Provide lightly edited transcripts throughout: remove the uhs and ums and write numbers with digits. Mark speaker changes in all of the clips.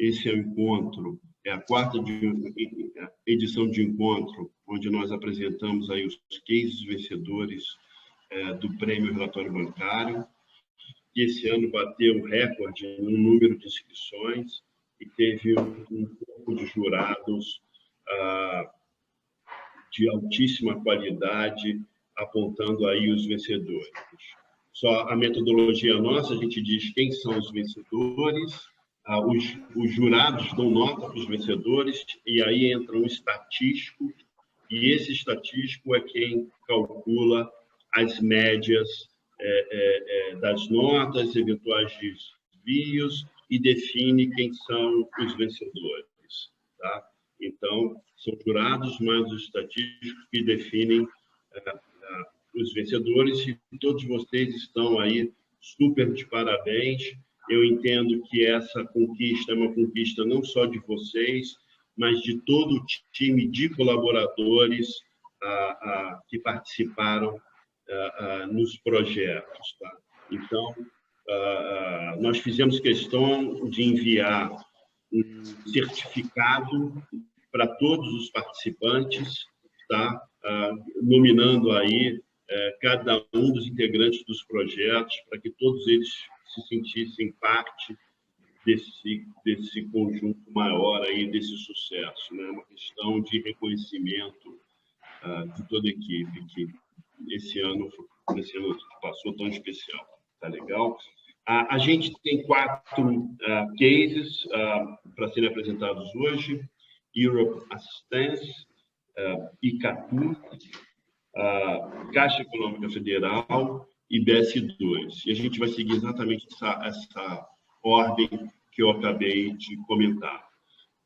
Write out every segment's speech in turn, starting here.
Speaker 1: Esse é o encontro, é a quarta edição de encontro, onde nós apresentamos aí os cases vencedores do Prêmio Relatório Bancário, que esse ano bateu o recorde no número de inscrições e teve um grupo de jurados de altíssima qualidade, apontando aí os vencedores. Só a metodologia nossa, a gente diz quem são os vencedores, os jurados dão nota para os vencedores, e aí entra um estatístico, e esse estatístico é quem calcula as médias das notas, eventuais desvios, e define quem são os vencedores. Tá? Então, são jurados mais os estatísticos que definem os vencedores, e todos vocês estão aí super de parabéns. Eu entendo que essa conquista é uma conquista não só de vocês, mas de todo o time de colaboradores que participaram nos projetos. Tá? Então, nós fizemos questão de enviar um certificado para todos os participantes, tá? Nominando aí cada um dos integrantes dos projetos, para que todos eles se sentissem parte desse conjunto maior aí, desse sucesso, né? Uma questão de reconhecimento de toda a equipe, que esse ano passou tão especial. Tá legal? A gente tem 4 cases para serem apresentados hoje: Europe Assistance, ICATU, Caixa Econômica Federal e BS2. E a gente vai seguir exatamente essa ordem que eu acabei de comentar.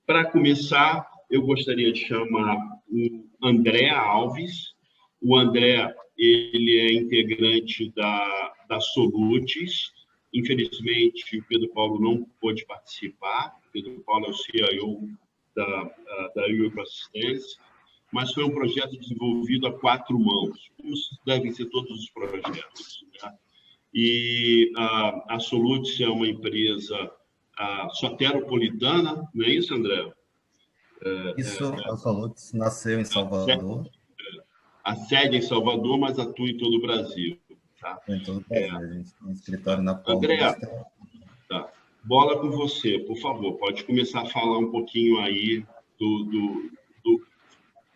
Speaker 1: Para começar, eu gostaria de chamar o André Alves. O André, ele é integrante da Solutis. Infelizmente, o Pedro Paulo não pôde participar. O Pedro Paulo é o CIO da Europe Assistance, mas foi um projeto desenvolvido a 4 mãos, como devem ser todos os projetos. Né? E a Solutis é uma empresa soteropolitana, não é isso, André?
Speaker 2: Isso, a Solutis nasceu em Salvador.
Speaker 1: A sede é em Salvador, mas atua em todo o Brasil. Tá?
Speaker 2: Em todo o Brasil, a gente tem um escritório na
Speaker 1: André,
Speaker 2: Paulista.
Speaker 1: Tá. Bola com você, por favor. Pode começar a falar um pouquinho aí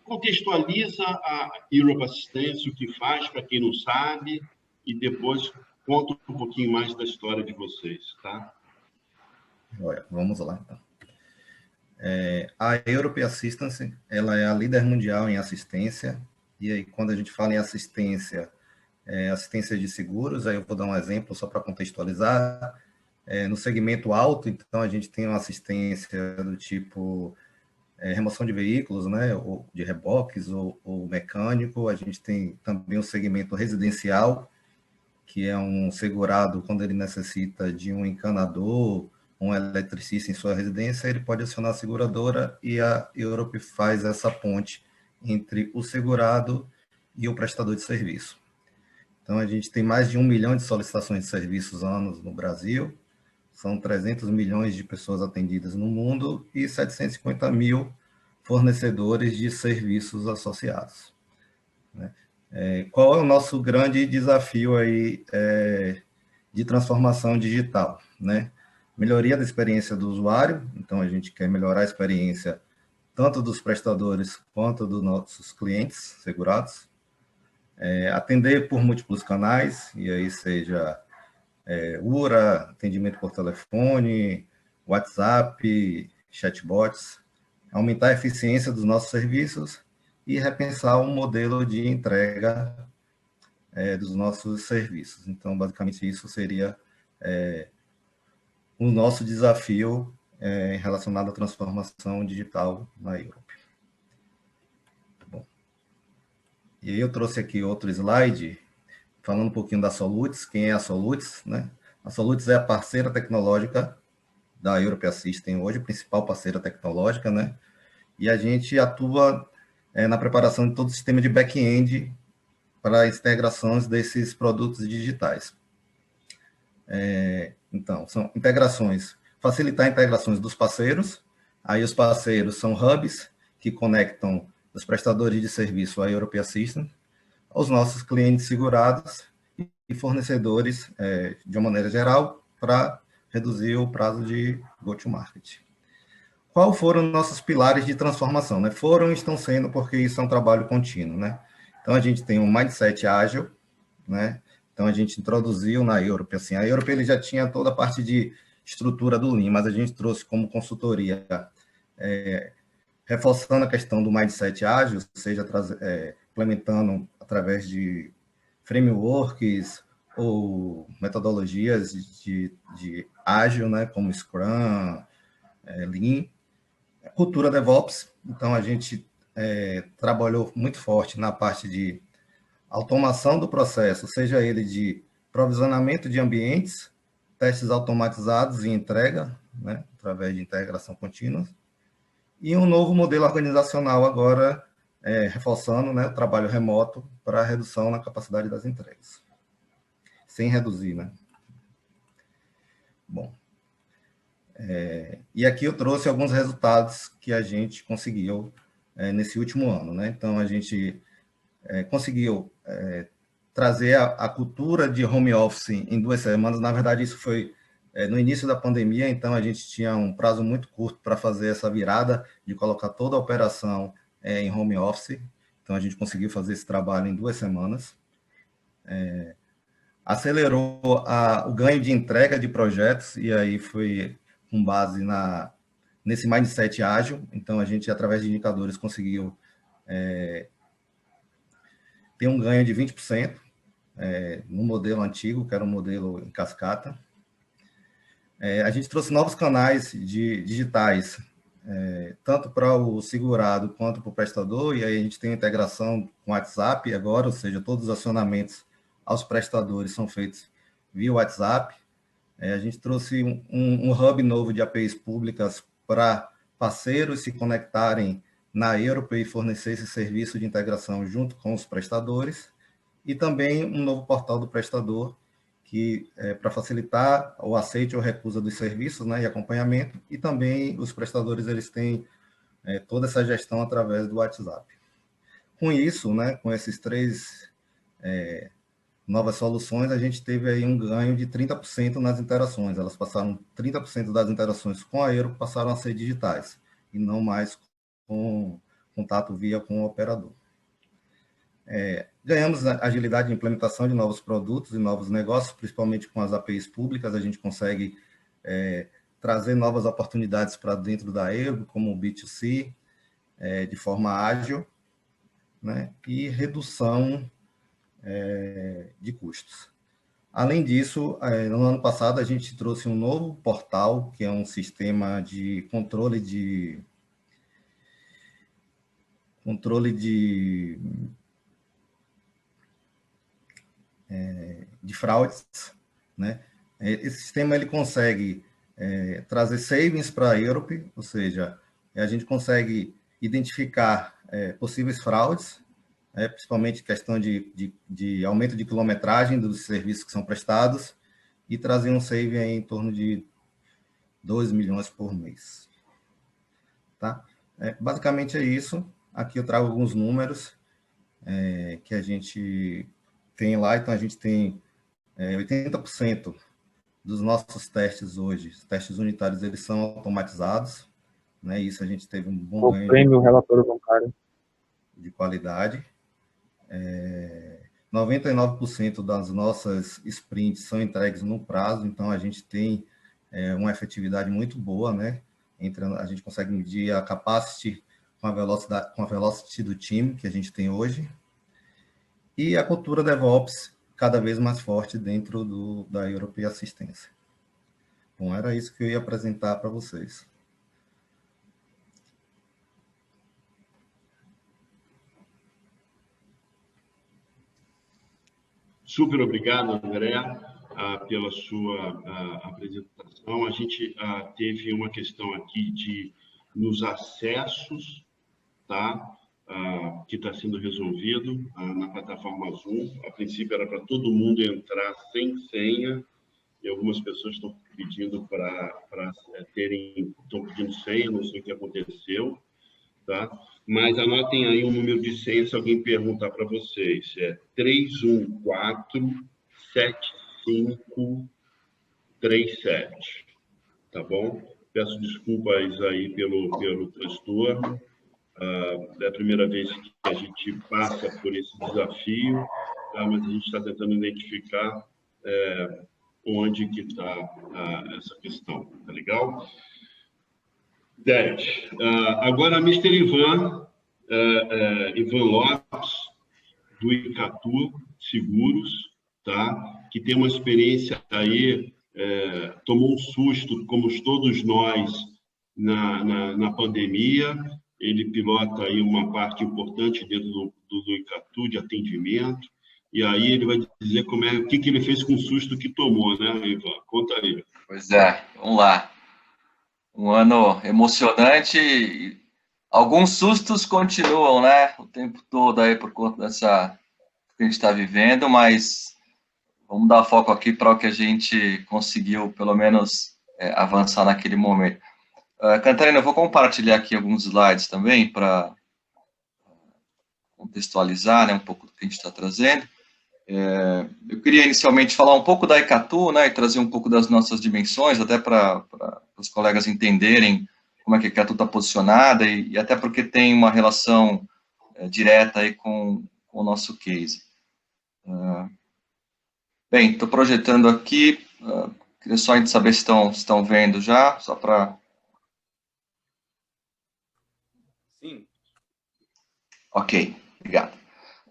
Speaker 1: contextualiza a Europe Assistance, o que faz, para quem não sabe, e depois conta um pouquinho mais da história de vocês, tá?
Speaker 2: Olha, vamos lá, então. A Europe Assistance, ela é a líder mundial em assistência, e aí quando a gente fala em assistência, assistência de seguros, aí eu vou dar um exemplo só para contextualizar. No segmento alto, então, a gente tem uma assistência do tipo remoção de veículos, né, ou de reboques, ou mecânico. A gente tem também o segmento residencial, que é um segurado quando ele necessita de um encanador, um eletricista em sua residência, ele pode acionar a seguradora, e a Europe faz essa ponte entre o segurado e o prestador de serviço. Então, a gente tem mais de 1 milhão de solicitações de serviços anos no Brasil, são 300 milhões de pessoas atendidas no mundo e 750 mil fornecedores de serviços associados. Né? Qual é o nosso grande desafio aí de transformação digital? Né? Melhoria da experiência do usuário, então a gente quer melhorar a experiência tanto dos prestadores quanto dos nossos clientes segurados. Atender por múltiplos canais, e aí seja URA, atendimento por telefone, WhatsApp, chatbots, aumentar a eficiência dos nossos serviços e repensar um modelo de entrega dos nossos serviços. Então, basicamente, isso seria o nosso desafio relacionado à transformação digital na Europe. Bom, e aí eu trouxe aqui outro slide, falando um pouquinho da Solutis. Quem é a Solutis? Né? A Solutis é a parceira tecnológica da Europe Assistance hoje, principal parceira tecnológica, né? E a gente atua na preparação de todo o sistema de back-end para as integrações desses produtos digitais. Então, são integrações facilitar integrações dos parceiros. Aí os parceiros são hubs que conectam os prestadores de serviço à European System, aos nossos clientes segurados e fornecedores, de uma maneira geral, para reduzir o prazo de go-to-market. Qual foram nossos pilares de transformação? Né? Foram e estão sendo, porque isso é um trabalho contínuo. Né? Então, a gente tem um mindset ágil, né? Então, a gente introduziu na Europe, assim, a Europe ele já tinha toda a parte de estrutura do Lean, mas a gente trouxe como consultoria, reforçando a questão do mindset ágil, seja implementando através de frameworks ou metodologias de ágil, né, como Scrum, Lean, cultura DevOps. Então, a gente trabalhou muito forte na parte de automação do processo, seja ele de provisionamento de ambientes, testes automatizados e entrega, né, através de integração contínua, e um novo modelo organizacional agora, reforçando, né, o trabalho remoto para a redução na capacidade das entregas. Sem reduzir, né? Bom, e aqui eu trouxe alguns resultados que a gente conseguiu nesse último ano, né? Então, a gente conseguiu trazer a cultura de home office em 2 semanas. Na verdade, isso foi no início da pandemia, então a gente tinha um prazo muito curto para fazer essa virada, de colocar toda a operação em home office. Então, a gente conseguiu fazer esse trabalho em 2 semanas. Acelerou o ganho de entrega de projetos, e aí foi com base nesse mindset ágil. Então, a gente, através de indicadores, conseguiu ter um ganho de 20%, no modelo antigo, que era um modelo em cascata. A gente trouxe novos canais digitais, tanto para o segurado quanto para o prestador, e aí a gente tem integração com o WhatsApp agora, ou seja, todos os acionamentos aos prestadores são feitos via WhatsApp. A gente trouxe um hub novo de APIs públicas para parceiros se conectarem na Europe e fornecer esse serviço de integração junto com os prestadores, e também um novo portal do prestador, que para facilitar o aceite ou recusa dos serviços, né, e acompanhamento, e também os prestadores eles têm toda essa gestão através do WhatsApp. Com isso, né, com esses 3 novas soluções, a gente teve aí um ganho de 30% nas interações. Elas passaram, 30% das interações com a Euro passaram a ser digitais, e não mais com contato via com o operador. Ganhamos agilidade de implementação de novos produtos e novos negócios, principalmente com as APIs públicas. A gente consegue trazer novas oportunidades para dentro da Ergo, como o B2C, de forma ágil, né? E redução de custos. Além disso, no ano passado, a gente trouxe um novo portal, que é um sistema de controle de fraudes, né? Esse sistema ele consegue trazer savings para a Europe, ou seja, a gente consegue identificar possíveis fraudes, principalmente questão de aumento de quilometragem dos serviços que são prestados, e trazer um save aí em torno de 2 milhões por mês. Tá? Basicamente é isso. Aqui eu trago alguns números que a gente tem lá. Então, a gente tem 80% dos nossos testes hoje, os testes unitários, eles são automatizados, né? Isso a gente teve um bom ganho
Speaker 3: prêmio relatório bancário
Speaker 2: de qualidade. 99% das nossas sprints são entregues no prazo, então a gente tem uma efetividade muito boa, né? A gente consegue medir a capacity com a velocity do time que a gente tem hoje, e a cultura DevOps cada vez mais forte dentro da Europe Assistência. Bom, era isso que eu ia apresentar para vocês.
Speaker 1: Super obrigado, André, pela sua apresentação. A gente teve uma questão aqui nos acessos, tá? Que está sendo resolvido na plataforma Zoom. A princípio era para todo mundo entrar sem senha, e algumas pessoas estão pedindo estão pedindo senha, não sei o que aconteceu, tá? Mas anotem aí o número de senha se alguém perguntar para vocês. É 3147537, tá bom? Peço desculpas aí pelo transtorno. É a primeira vez que a gente passa por esse desafio, tá? Mas a gente está tentando identificar onde que está essa questão, tá legal? 10. Agora, Mr. Ivan Lopes, do Icatu Seguros, tá? Que tem uma experiência aí, tomou um susto, como todos nós, na pandemia. Ele pilota aí uma parte importante dentro do Icatu de atendimento, e aí ele vai dizer o que ele fez com o susto que tomou, né, Ivan? Conta aí.
Speaker 3: Pois é, vamos lá. Um ano emocionante. Alguns sustos continuam, né? O tempo todo aí por conta dessa que a gente está vivendo, mas vamos dar foco aqui para o que a gente conseguiu, pelo menos, avançar naquele momento. Cantarina, eu vou compartilhar aqui alguns slides também para contextualizar, né, um pouco do que a gente está trazendo. Eu queria inicialmente falar um pouco da Icatu, né, e trazer um pouco das nossas dimensões, até para os colegas entenderem como é que a Icatu está posicionada, e até porque tem uma relação direta aí com o nosso case. Bem, estou projetando aqui, queria só saber se estão vendo já, só para...
Speaker 4: Sim.
Speaker 3: Ok, obrigado.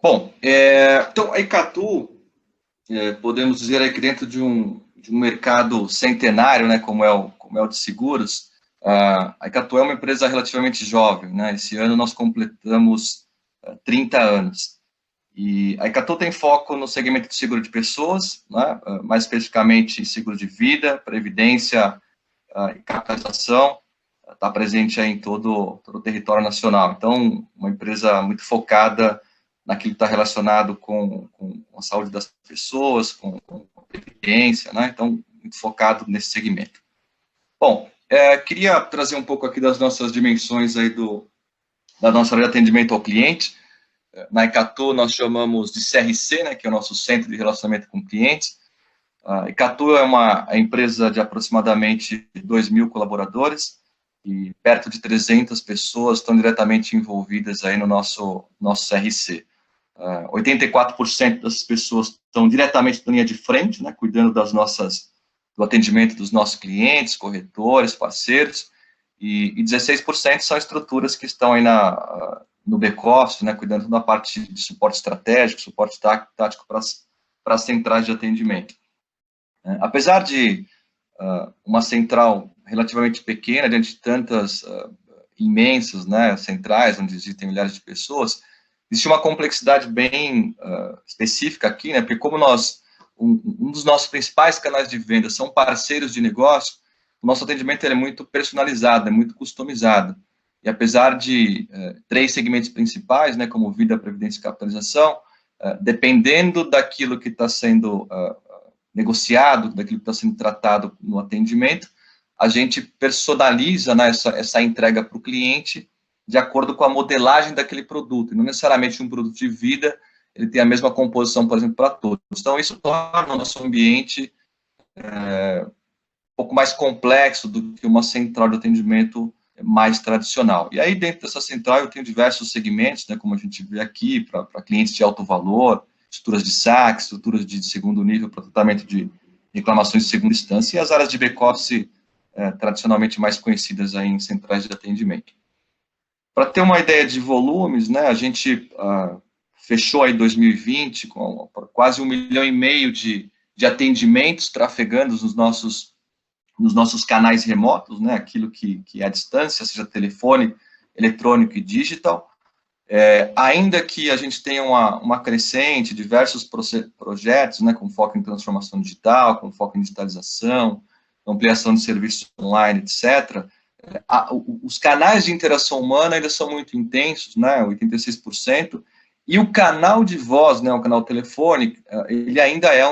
Speaker 3: Bom, então a Icatu, podemos dizer aí que dentro de um mercado centenário, né, como é o de seguros, a Icatu é uma empresa relativamente jovem, né? Esse ano nós completamos 30 anos. E a Icatu tem foco no segmento de seguro de pessoas, né, mais especificamente seguro de vida, previdência e capitalização. Está presente aí em todo o território nacional. Então, uma empresa muito focada naquilo que está relacionado com a saúde das pessoas, com a previdência, né? Então, muito focado nesse segmento. Bom, queria trazer um pouco aqui das nossas dimensões aí da nossa área de atendimento ao cliente. Na Icatu, nós chamamos de CRC, né, que é o nosso Centro de Relacionamento com Clientes. A Icatu é uma empresa de aproximadamente 2.000 colaboradores, e perto de 300 pessoas estão diretamente envolvidas aí no nosso CRC. 84% das pessoas estão diretamente na linha de frente, né, cuidando do atendimento dos nossos clientes, corretores, parceiros, e 16% são estruturas que estão aí no back-office, né, cuidando da parte de suporte estratégico, suporte tático para as centrais de atendimento. Apesar de uma central relativamente pequena, diante de tantas imensas, né, centrais, onde existem milhares de pessoas, existe uma complexidade bem específica aqui, né, porque como um dos nossos principais canais de venda são parceiros de negócio, o nosso atendimento é muito personalizado, é muito customizado. E apesar de 3 segmentos principais, né, como vida, previdência e capitalização, dependendo daquilo que está sendo negociado, daquilo que está sendo tratado no atendimento, a gente personaliza, né, essa entrega para o cliente de acordo com a modelagem daquele produto. E não necessariamente um produto de vida, ele tem a mesma composição, por exemplo, para todos. Então, isso torna o nosso ambiente um pouco mais complexo do que uma central de atendimento mais tradicional. E aí, dentro dessa central, eu tenho diversos segmentos, né, como a gente vê aqui, para clientes de alto valor, estruturas de saque, estruturas de segundo nível para tratamento de reclamações de segunda instância, e as áreas de back-office tradicionalmente mais conhecidas aí em centrais de atendimento. Para ter uma ideia de volumes, né, a gente fechou aí 2020 com quase 1,5 milhão de atendimentos trafegando nos nossos canais remotos, né, aquilo que é à distância, seja telefone, eletrônico e digital. Ainda que a gente tenha uma crescente, diversos projetos, né, com foco em transformação digital, com foco em digitalização, ampliação de serviços online, etc., os canais de interação humana ainda são muito intensos, né, 86%, e o canal de voz, né, o canal telefônico, ele ainda é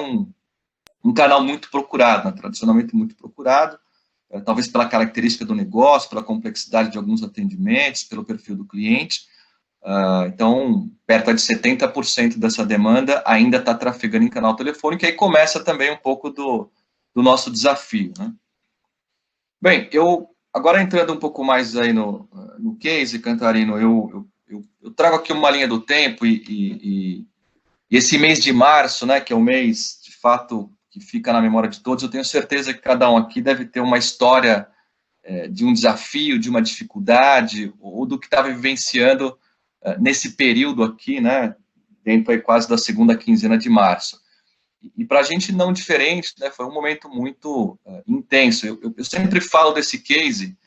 Speaker 3: um canal muito procurado, né, tradicionalmente muito procurado, talvez pela característica do negócio, pela complexidade de alguns atendimentos, pelo perfil do cliente. Então, perto de 70% dessa demanda ainda está trafegando em canal telefônico, e aí começa também um pouco do nosso desafio, né? Bem, agora entrando um pouco mais aí no case, Cantarino, eu trago aqui uma linha do tempo, e esse mês de março, né, que é o mês, de fato, que fica na memória de todos, eu tenho certeza que cada um aqui deve ter uma história de um desafio, de uma dificuldade, ou do que estava vivenciando nesse período aqui, né, dentro aí quase da segunda quinzena de março. E para a gente não diferente, né, foi um momento muito intenso. Eu sempre falo desse case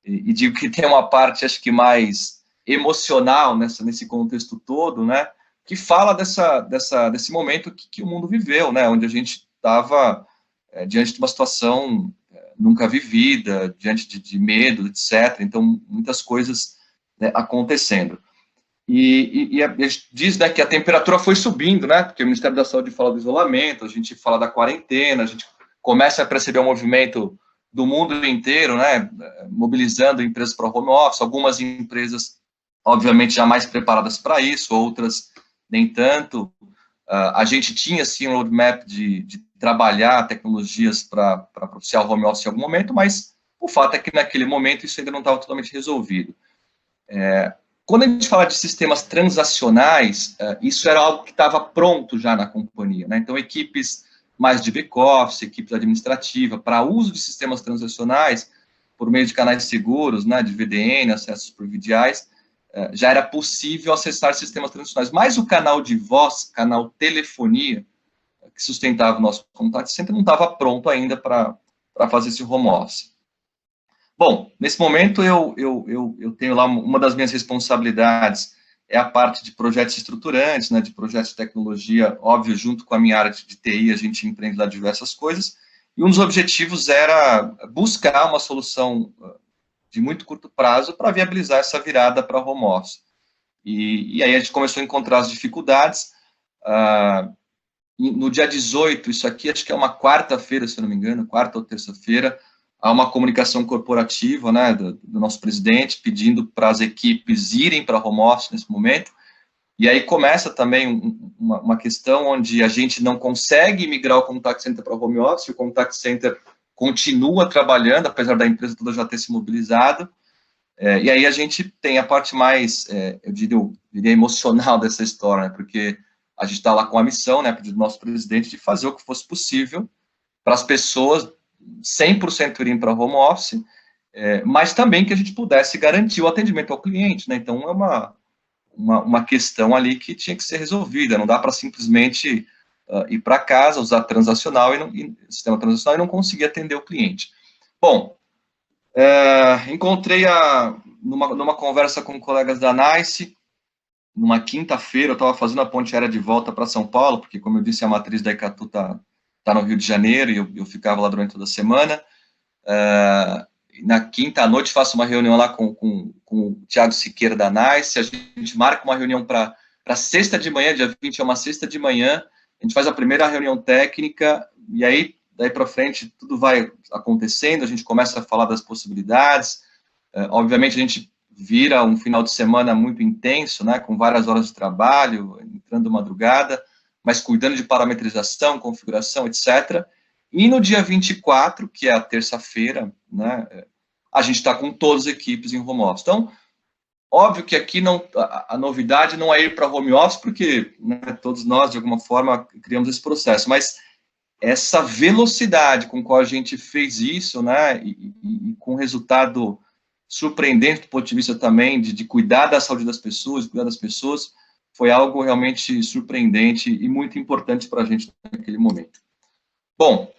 Speaker 3: e digo que tem uma parte, acho que mais emocional nesse contexto todo, né, que fala desse momento que o mundo viveu, né, onde a gente estava diante de uma situação nunca vivida, diante de medo, etc. Então, muitas coisas, né, acontecendo. E a gente diz, né, que a temperatura foi subindo, né, porque o Ministério da Saúde fala do isolamento, a gente fala da quarentena, a gente começa a perceber o movimento do mundo inteiro, né, mobilizando empresas para o home office, algumas empresas, obviamente, já mais preparadas para isso, outras nem tanto. A gente tinha, sim, um roadmap de trabalhar tecnologias para propiciar o home office em algum momento, mas o fato é que, naquele momento, isso ainda não estava totalmente resolvido. Quando a gente fala de sistemas transacionais, isso era algo que estava pronto já na companhia, né? Então, equipes mais de back-office, equipes administrativas, para uso de sistemas transacionais, por meio de canais seguros, né, de VDN, acessos por VDIs, já era possível acessar sistemas transacionais. Mas o canal de voz, canal telefonia, que sustentava o nosso contact center, não estava pronto ainda para fazer esse home office. Bom, nesse momento eu tenho lá uma das minhas responsabilidades, é a parte de projetos estruturantes, né, de projetos de tecnologia, óbvio, junto com a minha área de TI, a gente empreende lá diversas coisas, e um dos objetivos era buscar uma solução de muito curto prazo para viabilizar essa virada para home office. E aí a gente começou a encontrar as dificuldades. No dia 18, isso aqui acho que é uma quarta-feira, se eu não me engano, quarta ou terça-feira, há uma comunicação corporativa, né, do nosso presidente, pedindo para as equipes irem para home office nesse momento, e aí começa também uma questão onde a gente não consegue migrar o contact center para home office, o contact center continua trabalhando, apesar da empresa toda já ter se mobilizado, e aí a gente tem a parte mais, eu diria emocional dessa história, né, porque a gente está lá com a missão, né, do nosso presidente, de fazer o que fosse possível para as pessoas 100% irem para home office, mas também que a gente pudesse garantir o atendimento ao cliente, né? Então, é uma questão ali que tinha que ser resolvida, não dá para simplesmente ir para casa, usar transacional sistema transacional e não conseguir atender o cliente. Bom, encontrei numa conversa com colegas da NICE, numa quinta-feira, eu estava fazendo a ponte aérea de volta para São Paulo, porque, como eu disse, a matriz da Icatu está no Rio de Janeiro, e eu ficava lá durante toda a semana. Na quinta à noite, faço uma reunião lá com o Thiago Siqueira da NICE, a gente marca uma reunião para sexta de manhã, dia 20 é uma sexta de manhã, a gente faz a primeira reunião técnica, e aí, daí para frente, tudo vai acontecendo, a gente começa a falar das possibilidades, obviamente a gente vira um final de semana muito intenso, né, com várias horas de trabalho, entrando madrugada, mas cuidando de parametrização, configuração, etc. E no dia 24, que é a terça-feira, né, a gente está com todas as equipes em home office. Então, óbvio que aqui a novidade não é ir para home office, porque, né, todos nós, de alguma forma, criamos esse processo, mas essa velocidade com qual a gente fez isso, né, e com resultado surpreendente do ponto de vista também de cuidar da saúde das pessoas, cuidar das pessoas, foi algo realmente surpreendente e muito importante para a gente naquele momento. Bom,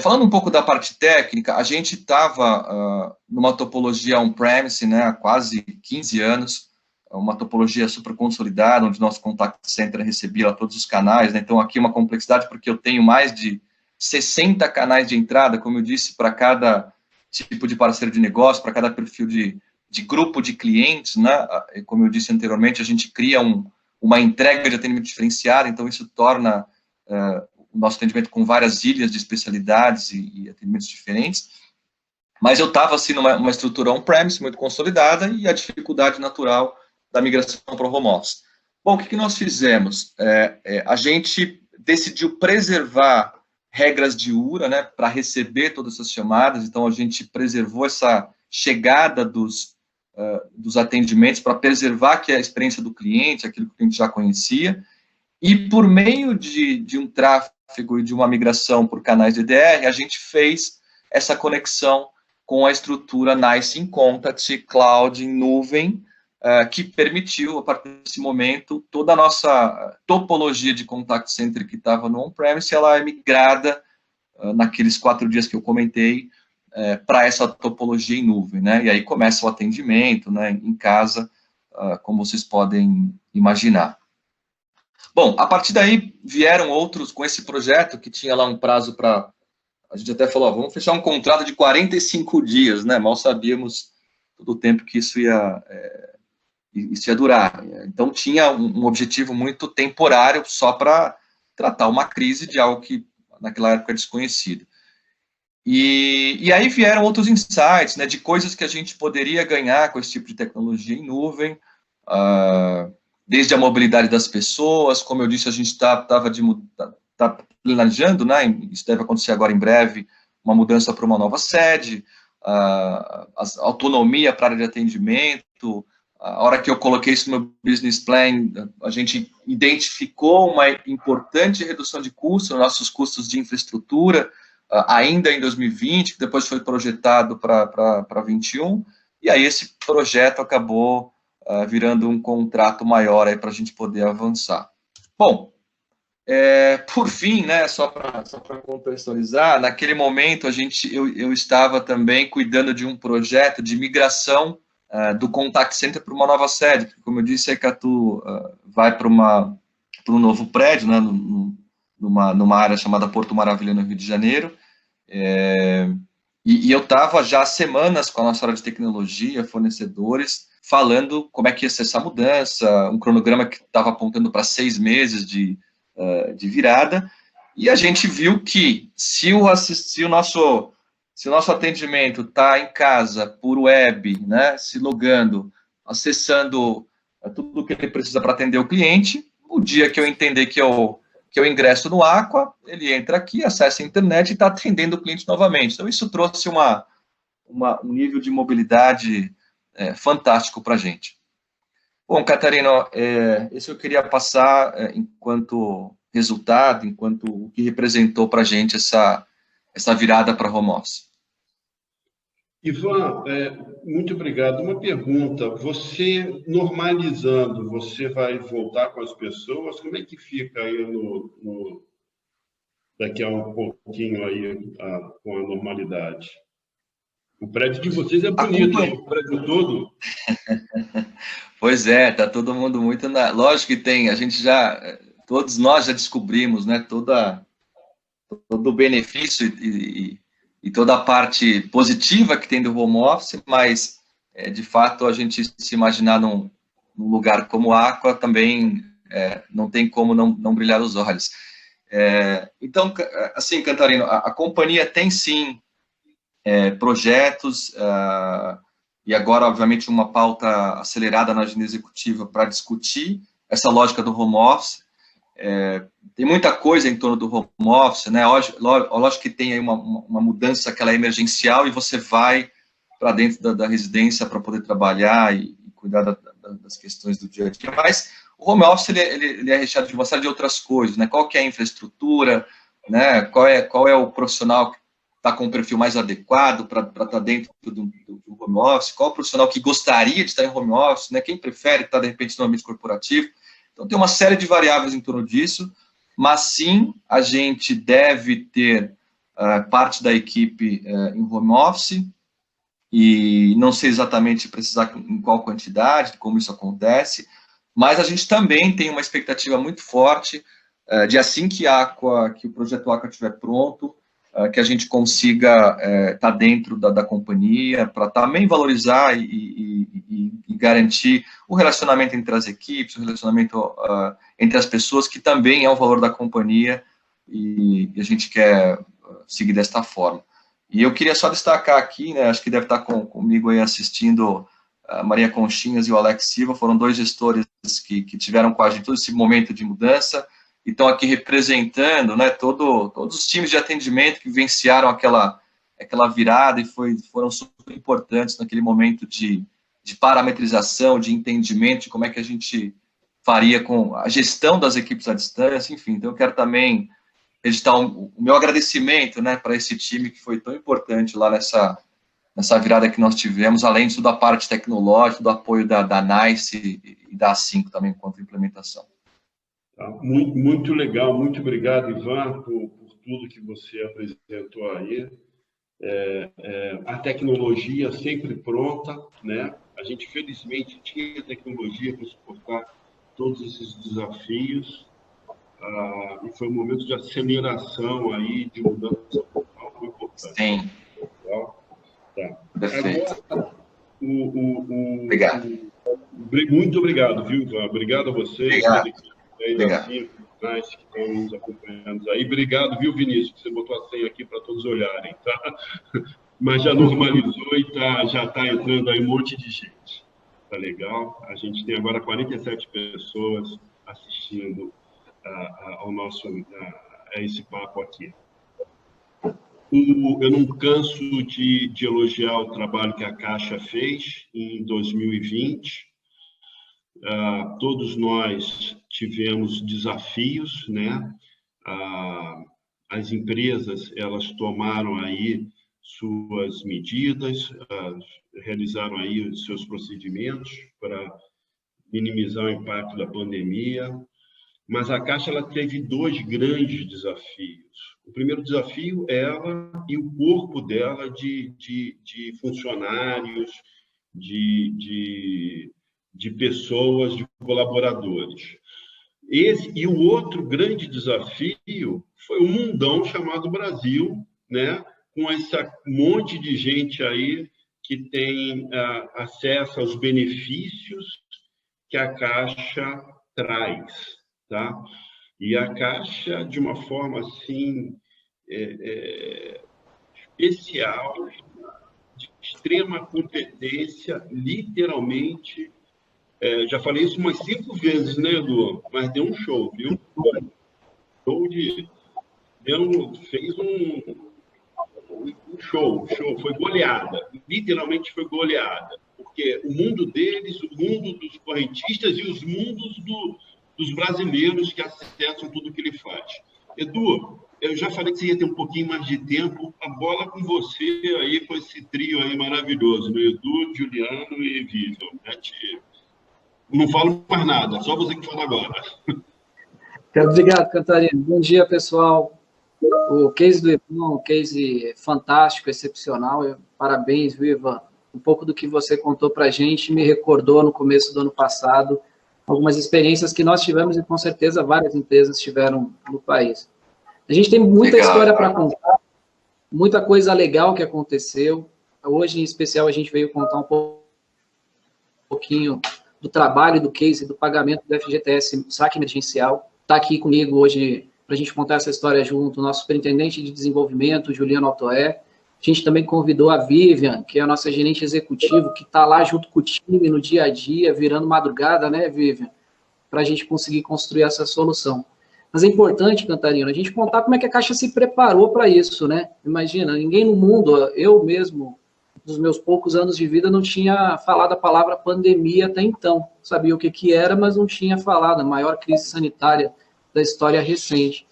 Speaker 3: falando um pouco da parte técnica, a gente estava numa topologia on-premise, né, há quase 15 anos, uma topologia super consolidada, onde nosso contact center recebia todos os canais, né, então aqui uma complexidade, porque eu tenho mais de 60 canais de entrada, como eu disse, para cada tipo de parceiro de negócio, para cada perfil de grupo de clientes, né, como eu disse anteriormente, a gente cria uma entrega de atendimento diferenciado, então isso torna nosso atendimento com várias ilhas de especialidades e atendimentos diferentes, mas eu estava, assim, numa estrutura on-premise muito consolidada e a dificuldade natural da migração para o home office. Bom, o que nós fizemos? A gente decidiu preservar regras de URA, né, para receber todas essas chamadas, então a gente preservou essa chegada dos atendimentos para preservar que a experiência do cliente, aquilo que o cliente já conhecia, e por meio de um tráfego e de uma migração por canais DDR, a gente fez essa conexão com a estrutura NICE inContact, cloud, em nuvem, que permitiu, a partir desse momento, toda a nossa topologia de contact center que estava no on-premise, ela é migrada naqueles 4 dias que eu comentei, para essa topologia em nuvem, né? E aí começa o atendimento, né, em casa, como vocês podem imaginar. Bom, a partir daí vieram outros com esse projeto, que tinha lá um prazo para... A gente até falou, vamos fechar um contrato de 45 dias, né? Mal sabíamos todo o tempo que isso ia durar. Então, tinha um objetivo muito temporário, só para tratar uma crise de algo que, naquela época, é desconhecido. E aí vieram outros insights, né, de coisas que a gente poderia ganhar com esse tipo de tecnologia em nuvem, desde a mobilidade das pessoas, como eu disse, a gente está planejando, né, isso deve acontecer agora em breve, uma mudança para uma nova sede, a autonomia para a área de atendimento. A hora que eu coloquei isso no meu business plan, a gente identificou uma importante redução de custos, nossos custos de infraestrutura, ainda em 2020, que depois foi projetado para 2021, e aí esse projeto acabou virando um contrato maior para a gente poder avançar. Bom, por fim, né, só para contextualizar, naquele momento eu estava também cuidando de um projeto de migração do contact center para uma nova sede, porque, como eu disse, a Icatu vai para um novo prédio, né, numa área chamada Porto Maravilha, no Rio de Janeiro, e eu estava já há semanas com a nossa área de tecnologia, fornecedores, falando como é que ia ser essa mudança, um cronograma que estava apontando para 6 meses de virada, e a gente viu que se o nosso atendimento está em casa, por web, né, se logando, acessando tudo o que ele precisa para atender o cliente, o dia que eu entender que eu ingresso no Aqua, ele entra aqui, acessa a internet e está atendendo o cliente novamente. Então, isso trouxe um nível de mobilidade fantástico para a gente. Bom, Catarina, isso eu queria passar enquanto resultado, enquanto o que representou para a gente essa virada para home office.
Speaker 1: Ivan, muito obrigado. Uma pergunta, você normalizando, você vai voltar com as pessoas, como é que fica aí daqui a um pouquinho aí com a normalidade? O prédio de vocês é bonito, hein? O prédio todo.
Speaker 3: Pois é, tá todo mundo muito lógico que tem, todos nós já descobrimos, né, todo o benefício e toda a parte positiva que tem do home office, mas, de fato, a gente se imaginar num lugar como o Aqua também não tem como não brilhar os olhos. Então, assim, Cantarino, a companhia tem, sim, projetos, e agora, obviamente, uma pauta acelerada na agenda executiva para discutir essa lógica do home office. Tem muita coisa em torno do home office, né? Lógico que tem aí uma mudança que ela é emergencial e você vai para dentro da residência para poder trabalhar e cuidar das questões do dia a dia, mas o home office ele é recheado de uma série de outras coisas, né? Qual que é a infraestrutura, né? Qual é o profissional que está com o perfil mais adequado para estar dentro do home office, qual o profissional que gostaria de estar em home office, né? Quem prefere estar, de repente, no ambiente corporativo. Então, tem uma série de variáveis em torno disso, mas, sim, a gente deve ter parte da equipe em home office, e não sei exatamente precisar em qual quantidade, como isso acontece, mas a gente também tem uma expectativa muito forte de, assim que o projeto Aqua estiver pronto, que a gente consiga estar dentro da companhia, para também valorizar e garantir o relacionamento entre as equipes, o relacionamento entre as pessoas, que também é o valor da companhia, e a gente quer seguir desta forma. E eu queria só destacar aqui, né, acho que deve estar comigo aí assistindo a Maria Conchinhas e o Alex Silva, foram 2 gestores que tiveram com a gente todo esse momento de mudança, e estão aqui representando, né, todos os times de atendimento que vivenciaram aquela virada e foram super importantes naquele momento de parametrização, de entendimento de como é que a gente faria com a gestão das equipes à distância, enfim. Então, eu quero também registrar o meu agradecimento, né, para esse time que foi tão importante lá nessa virada que nós tivemos, além disso da parte tecnológica, do apoio da NICE e da A5 também, quanto à implementação.
Speaker 1: Tá, muito legal, muito obrigado, Ivan, por tudo que você apresentou aí. A tecnologia sempre pronta, né? A gente, felizmente, tinha tecnologia para suportar todos esses desafios, e foi um momento de aceleração aí, de mudança total, muito importante.
Speaker 3: Sim.
Speaker 1: Tá.
Speaker 3: Perfeito.
Speaker 1: Agora,
Speaker 3: Obrigado.
Speaker 1: Muito obrigado, viu, Ivan? Obrigado a vocês.
Speaker 3: Obrigado.
Speaker 1: Que estão nos acompanhando aí. Obrigado, viu, Vinícius, que você botou a senha aqui para todos olharem, tá? Mas já normalizou e já está entrando aí um monte de gente. Tá legal? A gente tem agora 47 pessoas assistindo a esse papo aqui. Eu não canso de elogiar o trabalho que a Caixa fez em 2020. Todos nós tivemos desafios, né? As empresas, elas tomaram aí suas medidas, realizaram aí os seus procedimentos para minimizar o impacto da pandemia, mas a Caixa ela teve 2 grandes desafios. O primeiro desafio é ela e o corpo dela de funcionários, de pessoas, de colaboradores. E o outro grande desafio foi o mundão chamado Brasil, né? Com esse monte de gente aí que tem acesso aos benefícios que a Caixa traz, tá? E a Caixa, de uma forma assim especial, de extrema competência, literalmente. Já falei isso umas 5 vezes, né, Edu? Mas deu um show, viu? Fez um show, foi goleada. Literalmente foi goleada. Porque o mundo deles, o mundo dos correntistas e os mundos dos brasileiros que acessam tudo que ele faz. Edu, eu já falei que você ia ter um pouquinho mais de tempo. A bola com você aí, com esse trio aí maravilhoso, né? Edu, Juliano e Vitor. Não falo mais nada, só você que fala agora.
Speaker 5: Obrigado, Cantarino. Bom dia, pessoal. O case do Ivan, um case fantástico, excepcional. Parabéns, viu, Ivan? Um pouco do que você contou para a gente me recordou no começo do ano passado algumas experiências que nós tivemos e com certeza várias empresas tiveram no país. A gente tem muita história para contar, muita coisa legal que aconteceu. Hoje, em especial, a gente veio contar um pouquinho do trabalho, do case, do pagamento do FGTS, saque emergencial. Está aqui comigo hoje para a gente contar essa história junto, o nosso superintendente de desenvolvimento, Juliano Altoé. A gente também convidou a Vivian, que é a nossa gerente executiva, que está lá junto com o time no dia a dia, virando madrugada, né, Vivian? Para a gente conseguir construir essa solução. Mas é importante, Cantarino, a gente contar como é que a Caixa se preparou para isso, né? Imagina, ninguém no mundo, eu mesmo, dos meus poucos anos de vida, não tinha falado a palavra pandemia até então. Sabia o que era, mas não tinha falado, a maior crise sanitária da história recente.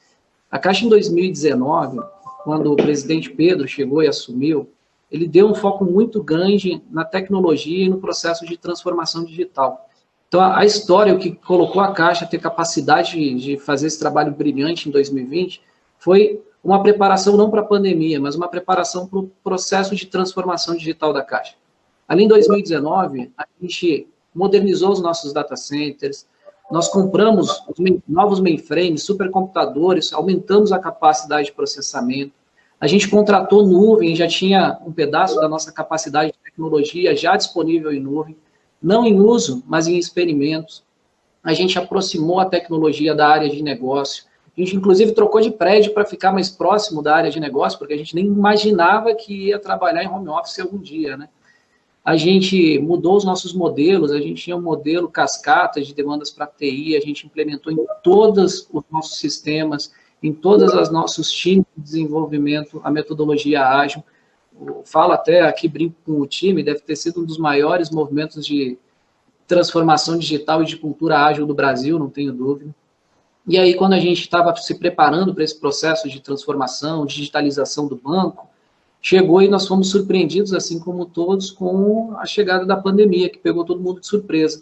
Speaker 5: A Caixa, em 2019, quando o presidente Pedro chegou e assumiu, ele deu um foco muito grande na tecnologia e no processo de transformação digital. Então, a história, o que colocou a Caixa a ter capacidade de fazer esse trabalho brilhante em 2020, foi uma preparação não para a pandemia, mas uma preparação para o processo de transformação digital da Caixa. Ali em 2019, a gente modernizou os nossos data centers, nós compramos novos mainframes, supercomputadores, aumentamos a capacidade de processamento, a gente contratou nuvem, já tinha um pedaço da nossa capacidade de tecnologia já disponível em nuvem, não em uso, mas em experimentos. A gente aproximou a tecnologia da área de negócio, A gente, inclusive, trocou de prédio para ficar mais próximo da área de negócio, porque a gente nem imaginava que ia trabalhar em home office algum dia, né? A gente mudou os nossos modelos, a gente tinha um modelo cascata de demandas para TI, a gente implementou em todos os nossos sistemas, em todos os nossos times de desenvolvimento, a metodologia ágil. Eu falo até aqui, brinco com o time, deve ter sido um dos maiores movimentos de transformação digital e de cultura ágil do Brasil, não tenho dúvida. E aí, quando a gente estava se preparando para esse processo de transformação, digitalização do banco, chegou e nós fomos surpreendidos, assim como todos, com a chegada da pandemia, que pegou todo mundo de surpresa.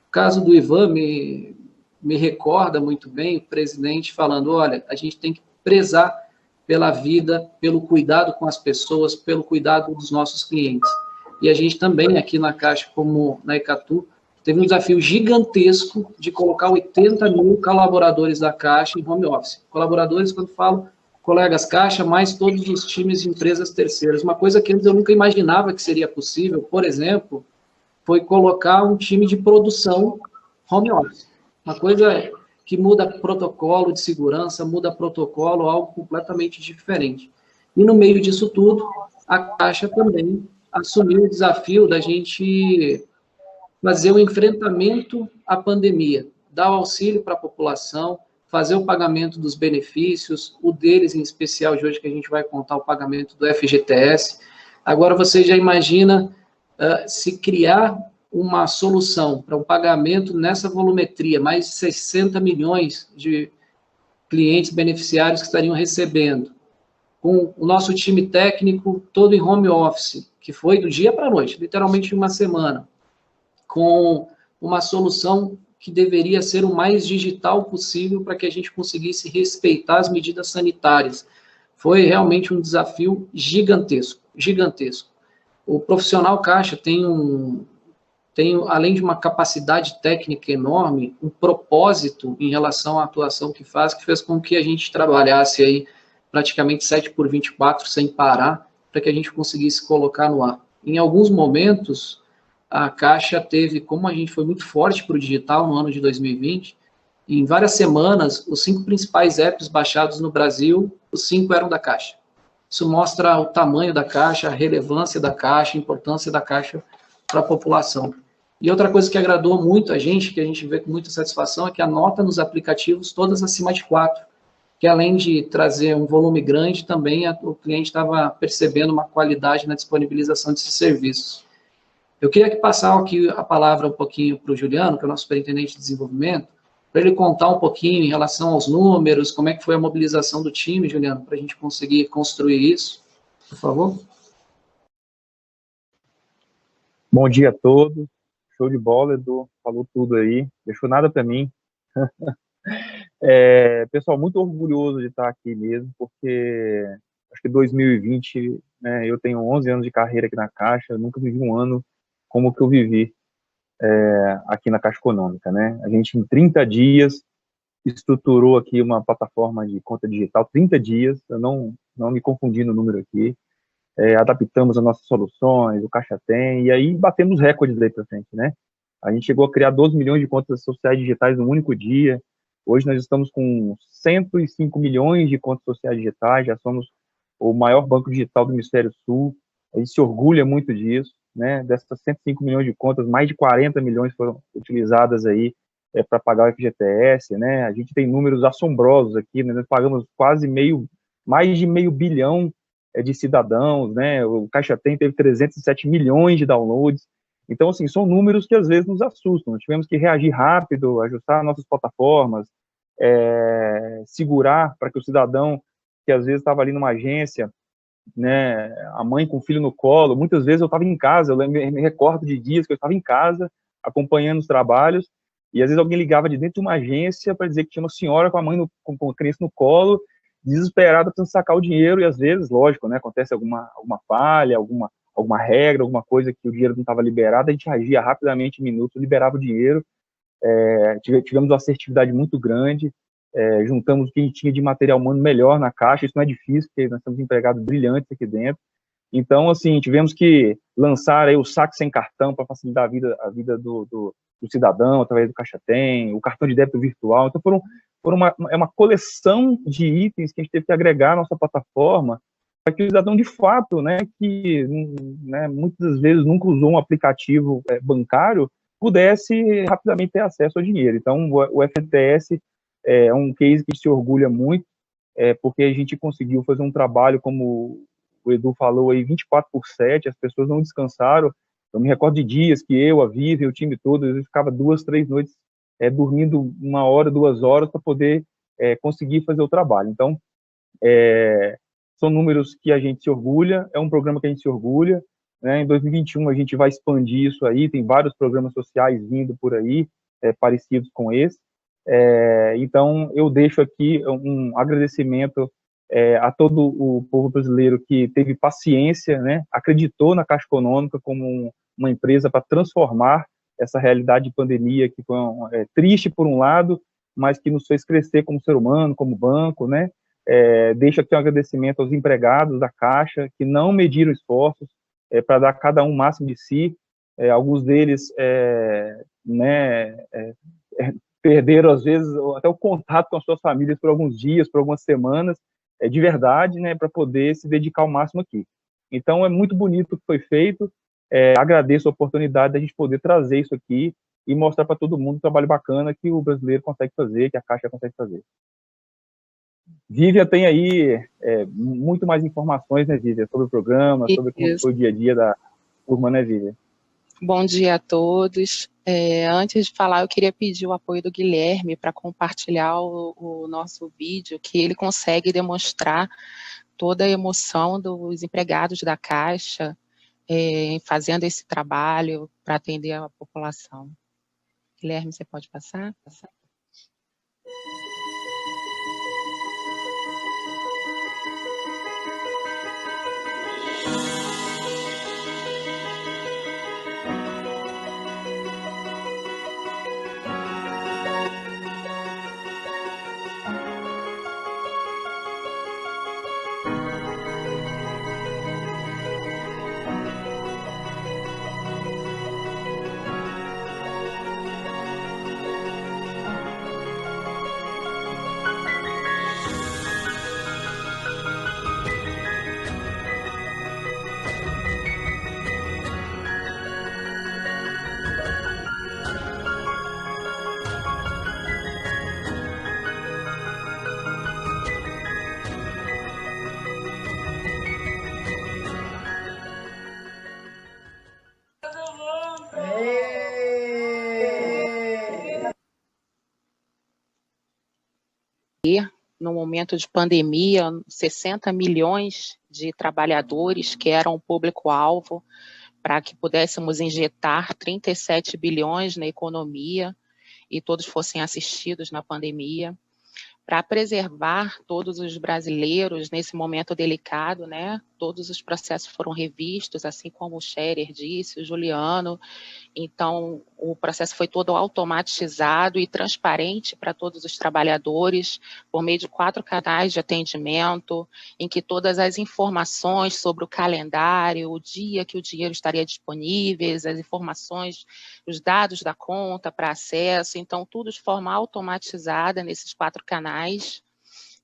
Speaker 5: O caso do Ivan me recorda muito bem o presidente falando, olha, a gente tem que prezar pela vida, pelo cuidado com as pessoas, pelo cuidado dos nossos clientes. E a gente também, aqui na Caixa, como na Ecatu, teve um desafio gigantesco de colocar 80 mil colaboradores da Caixa em home office. Colaboradores, quando falo colegas Caixa, mais todos os times de empresas terceiras. Uma coisa que antes eu nunca imaginava que seria possível, por exemplo, foi colocar um time de produção home office. Uma coisa que muda protocolo de segurança, muda protocolo, algo completamente diferente. E no meio disso tudo, a Caixa também assumiu o desafio da gente fazer o enfrentamento à pandemia, dar o auxílio para a população, fazer o pagamento dos benefícios, o deles em especial de hoje, que a gente vai contar o pagamento do FGTS. Agora, você já imagina se criar uma solução para um pagamento nessa volumetria, mais de 60 milhões de clientes beneficiários que estariam recebendo, com o nosso time técnico todo em home office, que foi do dia para a noite, literalmente uma semana, com uma solução que deveria ser o mais digital possível para que a gente conseguisse respeitar as medidas sanitárias. Foi realmente um desafio gigantesco, gigantesco. O profissional Caixa tem, além de uma capacidade técnica enorme, um propósito em relação à atuação que faz, que fez com que a gente trabalhasse aí praticamente 7/24, sem parar, para que a gente conseguisse colocar no ar. Em alguns momentos, a Caixa teve, como a gente foi muito forte para o digital no ano de 2020, em várias semanas, os 5 principais apps baixados no Brasil, os 5 eram da Caixa. Isso mostra o tamanho da Caixa, a relevância da Caixa, a importância da Caixa para a população. E outra coisa que agradou muito a gente, que a gente vê com muita satisfação, é que a nota nos aplicativos, todas acima de 4, que além de trazer um volume grande, também o cliente estava percebendo uma qualidade na disponibilização desses serviços. Eu queria passar aqui a palavra um pouquinho para o Juliano, que é o nosso superintendente de desenvolvimento, para ele contar um pouquinho em relação aos números, como é que foi a mobilização do time, Juliano, para a gente conseguir construir isso, por favor.
Speaker 6: Bom dia a todos, show de bola, Edu, falou tudo aí, deixou nada para mim. Pessoal, muito orgulhoso de estar aqui mesmo, porque acho que 2020, né, eu tenho 11 anos de carreira aqui na Caixa, eu nunca vivi um ano como que eu vivi aqui na Caixa Econômica, né? A gente, em 30 dias, estruturou aqui uma plataforma de conta digital, 30 dias, eu não me confundi no número aqui, adaptamos as nossas soluções, o Caixa Tem, e aí batemos recordes aí para frente, né? A gente chegou a criar 12 milhões de contas sociais digitais num único dia. Hoje nós estamos com 105 milhões de contas sociais digitais, já somos o maior banco digital do Hemisfério Sul, a gente se orgulha muito disso, né? Dessas 105 milhões de contas, mais de 40 milhões foram utilizadas aí para pagar o FGTS, né? A gente tem números assombrosos aqui, né? Nós pagamos mais de meio bilhão de cidadãos, né? O Caixa Tem teve 307 milhões de downloads. Então, assim, são números que às vezes nos assustam. Nós tivemos que reagir rápido, ajustar nossas plataformas, segurar para que o cidadão que às vezes estava ali numa agência, né, a mãe com o filho no colo, muitas vezes eu estava em casa, eu me recordo de dias que eu estava em casa, acompanhando os trabalhos, e às vezes alguém ligava de dentro de uma agência para dizer que tinha uma senhora com a mãe com a criança no colo, desesperada para sacar o dinheiro, e às vezes, lógico, né, acontece alguma falha, alguma regra, alguma coisa que o dinheiro não estava liberado, a gente agia rapidamente em minutos, liberava o dinheiro. Tivemos uma assertividade muito grande, juntamos o que a gente tinha de material humano melhor na Caixa, isso não é difícil, porque nós temos empregados brilhantes aqui dentro, Então, assim, tivemos que lançar aí o saque sem cartão para facilitar a vida do cidadão, através do Caixa Tem, o cartão de débito virtual. Então, é uma coleção de itens que a gente teve que agregar à nossa plataforma para que o cidadão, de fato, né, que muitas vezes nunca usou um aplicativo bancário, pudesse rapidamente ter acesso ao dinheiro. Então, o FGTS é um case que se orgulha muito, porque a gente conseguiu fazer um trabalho, como o Edu falou aí, 24/7, as pessoas não descansaram. Eu me recordo de dias que eu, a Vivi, o time todo, às vezes ficava 2, 3 noites dormindo 1 hora, 2 horas para poder conseguir fazer o trabalho. Então, são números que a gente se orgulha, é um programa que a gente se orgulha, né? Em 2021 a gente vai expandir isso aí, tem vários programas sociais vindo por aí, parecidos com esse. Então, eu deixo aqui um agradecimento a todo o povo brasileiro que teve paciência, né? Acreditou na Caixa Econômica como uma empresa para transformar essa realidade de pandemia que foi triste por um lado, mas que nos fez crescer como ser humano, como banco, né? Deixo aqui um agradecimento aos empregados da Caixa, que não mediram esforços para dar a cada um o máximo de si. Alguns deles perderam, às vezes, até o contato com as suas famílias por alguns dias, por algumas semanas, de verdade, né, para poder se dedicar ao máximo aqui. Então, é muito bonito o que foi feito. Agradeço a oportunidade da gente poder trazer isso aqui e mostrar para todo mundo o trabalho bacana que o brasileiro consegue fazer, que a Caixa consegue fazer. Vívia tem aí muito mais informações, né, Vívia, sobre o programa, sobre como foi o dia a dia da turma, né, Vívia?
Speaker 7: Bom dia a todos. Antes de falar, eu queria pedir o apoio do Guilherme para compartilhar o nosso vídeo, que ele consegue demonstrar toda a emoção dos empregados da Caixa fazendo esse trabalho para atender a população. Guilherme, você pode passar? No momento de pandemia, 60 milhões de trabalhadores que eram o público-alvo para que pudéssemos injetar 37 bilhões na economia e todos fossem assistidos na pandemia, para preservar todos os brasileiros nesse momento delicado, né? Todos os processos foram revistos, assim como o Scherer disse, o Juliano. Então, o processo foi todo automatizado e transparente para todos os trabalhadores, por meio de 4 canais de atendimento, em que todas as informações sobre o calendário, o dia que o dinheiro estaria disponível, as informações, os dados da conta para acesso, então tudo de forma automatizada nesses 4 canais,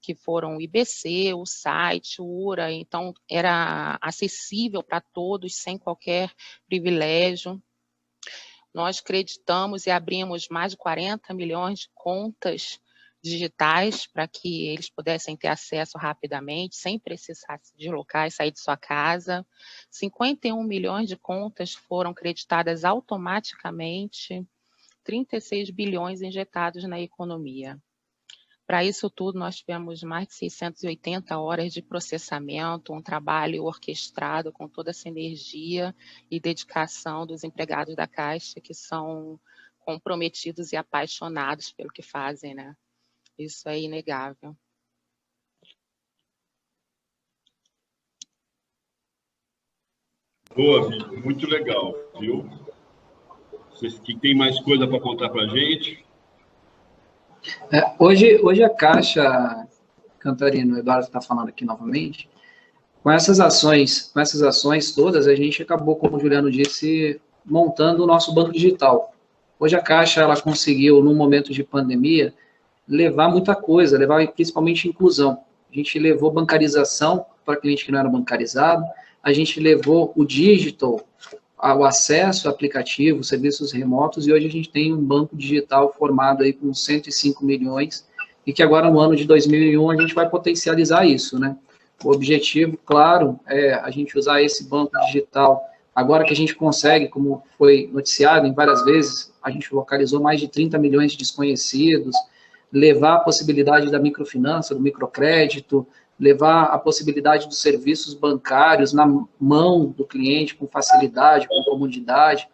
Speaker 7: que foram o IBC, o site, o URA, então era acessível para todos, sem qualquer privilégio. Nós acreditamos e abrimos mais de 40 milhões de contas digitais para que eles pudessem ter acesso rapidamente, sem precisar se deslocar e sair de sua casa. 51 milhões de contas foram creditadas automaticamente, 36 bilhões injetados na economia. Para isso tudo, nós tivemos mais de 680 horas de processamento, um trabalho orquestrado com toda essa energia e dedicação dos empregados da Caixa, que são comprometidos e apaixonados pelo que fazem, né? Isso é inegável.
Speaker 1: Boa, Vivi, muito legal, viu? Vocês que tem mais coisa para contar para a gente?
Speaker 5: Hoje a Caixa, Cantarino, o Eduardo está falando aqui novamente, Com essas ações todas, a gente acabou, como o Juliano disse, montando o nosso banco digital. Hoje a Caixa, ela conseguiu, num momento de pandemia, levar muita coisa, levar principalmente inclusão. A gente levou bancarização para cliente que não era bancarizado, a gente levou o digital, o acesso a aplicativos, serviços remotos, e hoje a gente tem um banco digital formado aí com 105 milhões, e que agora no ano de 2001 a gente vai potencializar isso, né? O objetivo, claro, é a gente usar esse banco digital, agora que a gente consegue, como foi noticiado em várias vezes, a gente localizou mais de 30 milhões de desconhecidos, levar a possibilidade da microfinança, do microcrédito, levar a possibilidade dos serviços bancários na mão do cliente com facilidade, com comodidade.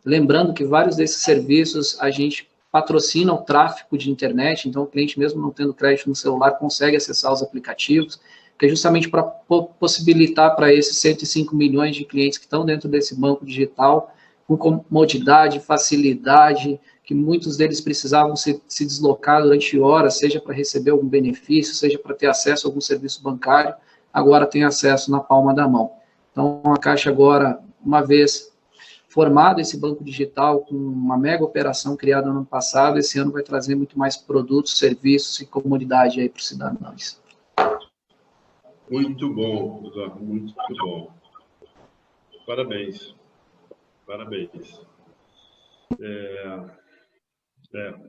Speaker 5: Lembrando que vários desses serviços a gente patrocina o tráfego de internet, então o cliente, mesmo não tendo crédito no celular, consegue acessar os aplicativos, que é justamente para possibilitar para esses 105 milhões de clientes que estão dentro desse banco digital, com comodidade, facilidade, que muitos deles precisavam se deslocar durante horas, seja para receber algum benefício, seja para ter acesso a algum serviço bancário, agora tem acesso na palma da mão. Então, a Caixa agora, uma vez formado esse banco digital, com uma mega operação criada no ano passado, esse ano vai trazer muito mais produtos, serviços e comodidade aí para os cidadãos.
Speaker 1: Muito bom, Eduardo, muito bom. Parabéns. Parabéns.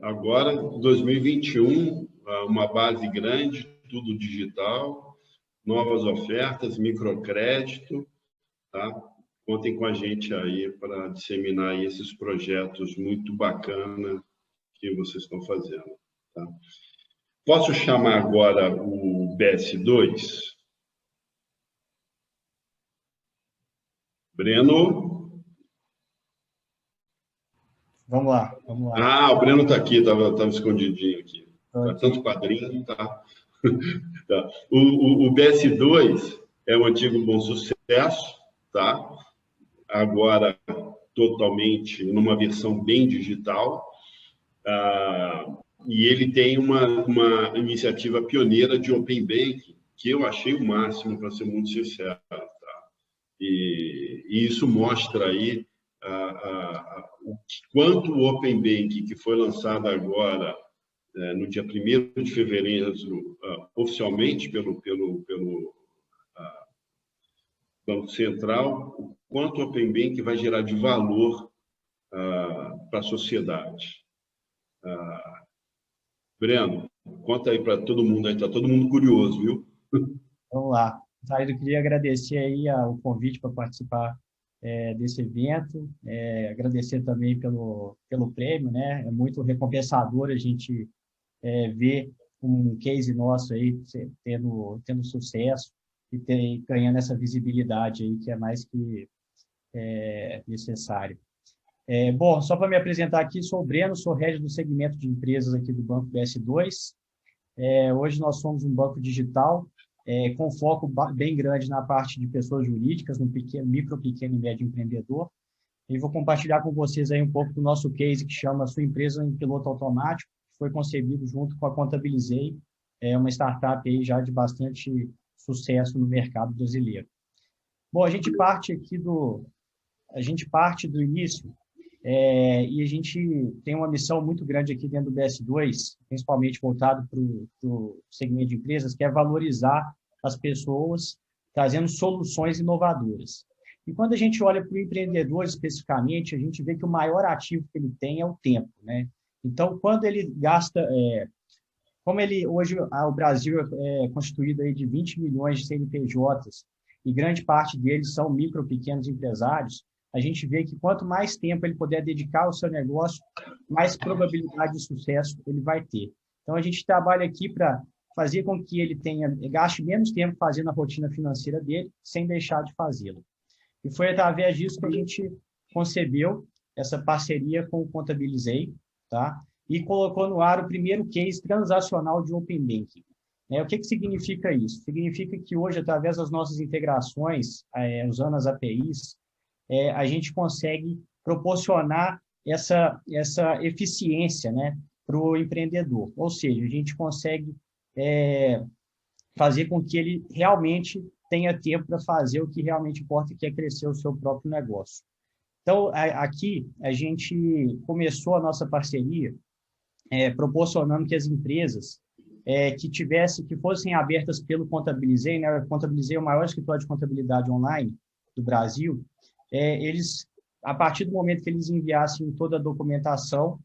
Speaker 1: Agora, 2021, uma base grande, tudo digital, novas ofertas, microcrédito, tá? Contem com a gente aí para disseminar aí esses projetos muito bacanas que vocês estão fazendo, tá? Posso chamar agora o BS2? Breno?
Speaker 8: Vamos lá.
Speaker 1: Ah, o Breno está aqui, estava escondidinho aqui. Tá tanto quadrinho, tá? Tá. O BS2 é um antigo Bom Sucesso, tá? Agora totalmente numa versão bem digital. E ele tem uma iniciativa pioneira de Open Banking, que eu achei o máximo, para ser muito sincero. Tá? E isso mostra aí o quanto o Open Banking, que foi lançado agora, no dia 1º de fevereiro, oficialmente pelo Banco Central, o quanto o Open Banking vai gerar de valor para a sociedade. Breno, conta aí para todo mundo, está todo mundo curioso, viu?
Speaker 8: Vamos lá. Eu queria agradecer aí o convite para participar desse evento, agradecer também pelo prêmio, né? É muito recompensador a gente ver um case nosso aí tendo sucesso e ganhando essa visibilidade aí que é mais que necessário. Bom, só para me apresentar aqui, sou o Breno, sou head do segmento de empresas aqui do Banco BS2. Hoje nós somos um banco digital com foco bem grande na parte de pessoas jurídicas, no micro, pequeno e médio empreendedor. E vou compartilhar com vocês aí um pouco do nosso case que chama Sua Empresa em Piloto Automático, que foi concebido junto com a Contabilizei, uma startup aí já de bastante sucesso no mercado brasileiro. Bom, a gente parte do início e a gente tem uma missão muito grande aqui dentro do BS2, principalmente voltado para o segmento de empresas, que é valorizar as pessoas, trazendo soluções inovadoras. E quando a gente olha para o empreendedor especificamente, a gente vê que o maior ativo que ele tem é o tempo, né? Então, quando ele gasta... hoje o Brasil é constituído aí de 20 milhões de CNPJs e grande parte deles são micro, pequenos empresários, a gente vê que quanto mais tempo ele puder dedicar ao seu negócio, mais probabilidade de sucesso ele vai ter. Então, a gente trabalha aqui para fazer com que ele gaste menos tempo fazendo a rotina financeira dele, sem deixar de fazê-lo. E foi através disso que a gente concebeu essa parceria com o Contabilizei, tá? E colocou no ar o primeiro case transacional de Open Banking. O que significa isso? Significa que hoje, através das nossas integrações, usando as APIs, a gente consegue proporcionar essa eficiência, né, para o empreendedor. Ou seja, a gente consegue fazer com que ele realmente tenha tempo para fazer o que realmente importa, que é crescer o seu próprio negócio. Então, aqui, a gente começou a nossa parceria proporcionando que as empresas que fossem abertas pelo Contabilizei, né? O Contabilizei é o maior escritório de contabilidade online do Brasil. Eles, a partir do momento que eles enviassem toda a documentação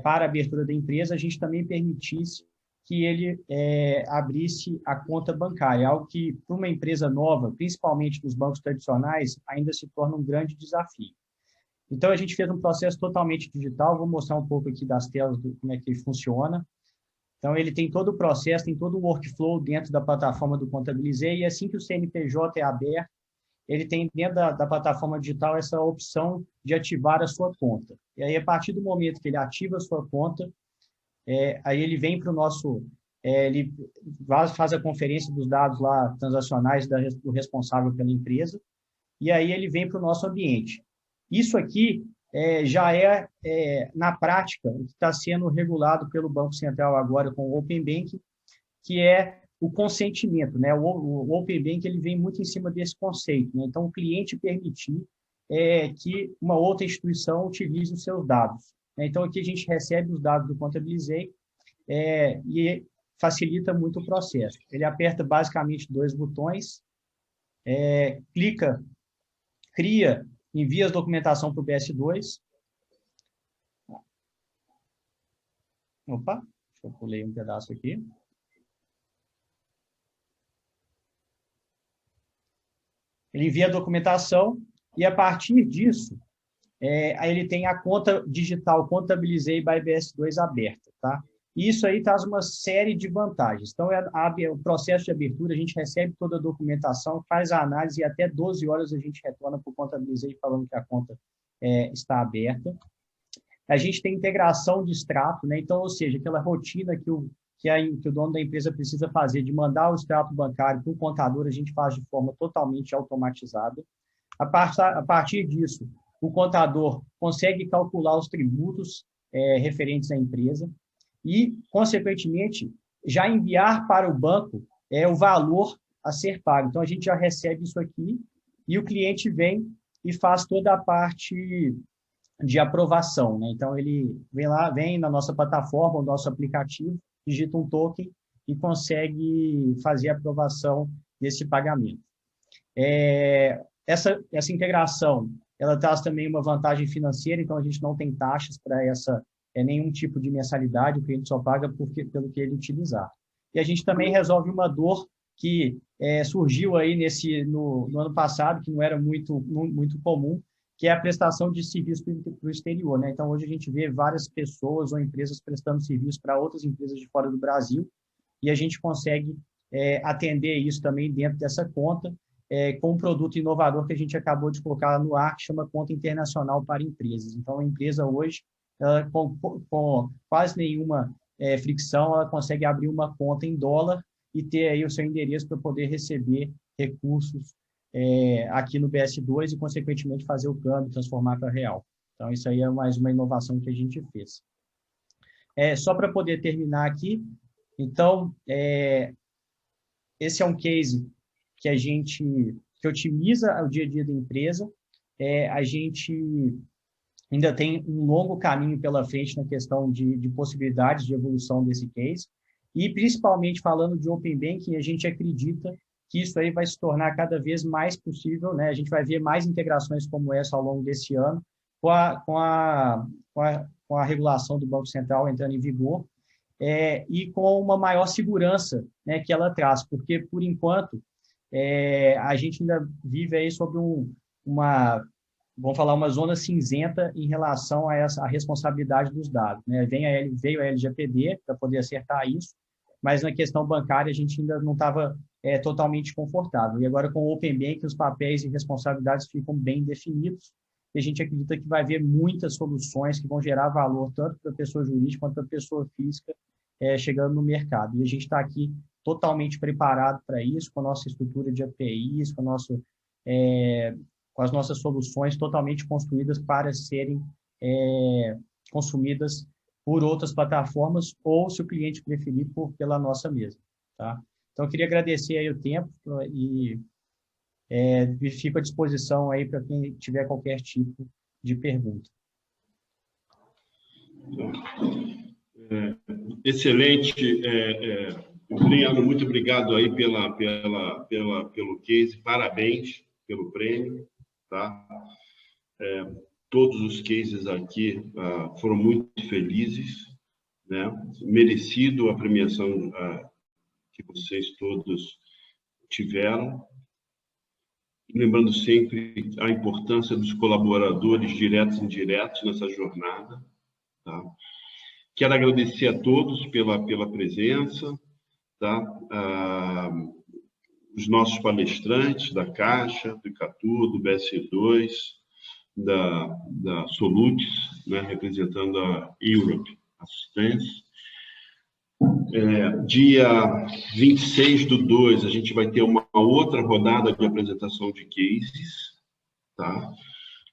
Speaker 8: para a abertura da empresa, a gente também permitisse que ele abrisse a conta bancária, algo que, para uma empresa nova, principalmente dos bancos tradicionais, ainda se torna um grande desafio. Então, a gente fez um processo totalmente digital, vou mostrar um pouco aqui das telas, como é que ele funciona. Então, ele tem todo o processo, tem todo o workflow dentro da plataforma do Contabilizei, e assim que o CNPJ é aberto, ele tem dentro da plataforma digital essa opção de ativar a sua conta. E aí, a partir do momento que ele ativa a sua conta, aí ele vem para o nosso... ele faz a conferência dos dados lá transacionais do responsável pela empresa, e aí ele vem para o nosso ambiente. Isso aqui já na prática, o que está sendo regulado pelo Banco Central agora com o Open Banking, que é o consentimento, né? O Open Banking ele vem muito em cima desse conceito, né? Então, o cliente permitir que uma outra instituição utilize os seus dados. Então, aqui a gente recebe os dados do Contabilizei e facilita muito o processo. Ele aperta basicamente 2 botões, clica, cria, envia a documentação para o BS2. Opa, deixa eu pulei um pedaço aqui. Ele envia a documentação e, a partir disso, aí ele tem a conta digital Contabilizei by BS2 aberta, tá? E isso aí traz uma série de vantagens. Então, o processo de abertura, a gente recebe toda a documentação, faz a análise e até 12 horas a gente retorna para o Contabilizei falando que a conta está aberta. A gente tem integração de extrato, né? Então, ou seja, aquela rotina que o dono da empresa precisa fazer de mandar o extrato bancário para o contador, a gente faz de forma totalmente automatizada. A partir disso, o contador consegue calcular os tributos referentes à empresa e, consequentemente, já enviar para o banco o valor a ser pago. Então, a gente já recebe isso aqui e o cliente vem e faz toda a parte de aprovação, né? Então, ele vem na nossa plataforma, o nosso aplicativo, digita um token e consegue fazer a aprovação desse pagamento. Essa integração, ela traz também uma vantagem financeira, então a gente não tem taxas para nenhum tipo de mensalidade, o cliente só paga pelo que ele utilizar. E a gente também resolve uma dor que surgiu aí no ano passado, que não era muito comum, que é a prestação de serviço para o exterior, né? Então, hoje a gente vê várias pessoas ou empresas prestando serviço para outras empresas de fora do Brasil, e a gente consegue atender isso também dentro dessa conta, com um produto inovador que a gente acabou de colocar no ar, que chama Conta Internacional para Empresas. Então, a empresa hoje, com quase nenhuma fricção, ela consegue abrir uma conta em dólar e ter aí o seu endereço para poder receber recursos aqui no BS2 e, consequentemente, fazer o câmbio, transformar para real. Então, isso aí é mais uma inovação que a gente fez. Só para poder terminar aqui, então, esse é um case que otimiza o dia a dia da empresa. A gente ainda tem um longo caminho pela frente na questão de possibilidades de evolução desse case, e, principalmente, falando de Open Banking, a gente acredita que isso aí vai se tornar cada vez mais possível, né? A gente vai ver mais integrações como essa ao longo desse ano, com a regulação do Banco Central entrando em vigor, e com uma maior segurança, né, que ela traz, porque, por enquanto, a gente ainda vive aí sobre vamos falar, uma zona cinzenta em relação a responsabilidade dos dados, né? Veio a LGPD para poder acertar isso, mas na questão bancária a gente ainda não estava totalmente confortável. E agora, com o Open Banking, os papéis e responsabilidades ficam bem definidos, e a gente acredita que vai haver muitas soluções que vão gerar valor tanto para a pessoa jurídica quanto para a pessoa física chegando no mercado. E a gente está aqui totalmente preparado para isso, com a nossa estrutura de APIs, com as nossas soluções totalmente construídas para serem consumidas por outras plataformas ou, se o cliente preferir, pela nossa mesma, tá? Então, eu queria agradecer aí o tempo e Fico à disposição aí para quem tiver qualquer tipo de pergunta.
Speaker 1: Excelente. Juliano, muito obrigado aí pelo case, parabéns pelo prêmio, tá? Todos os cases aqui foram muito felizes, né? Merecido a premiação que vocês todos tiveram. Lembrando sempre a importância dos colaboradores diretos e indiretos nessa jornada, tá? Quero agradecer a todos pela presença, tá? Os nossos palestrantes da Caixa, do Icatu, do BS2, da Solutis, né, representando a Europe Assistance. Dia 26/2, a gente vai ter uma outra rodada de apresentação de cases, tá?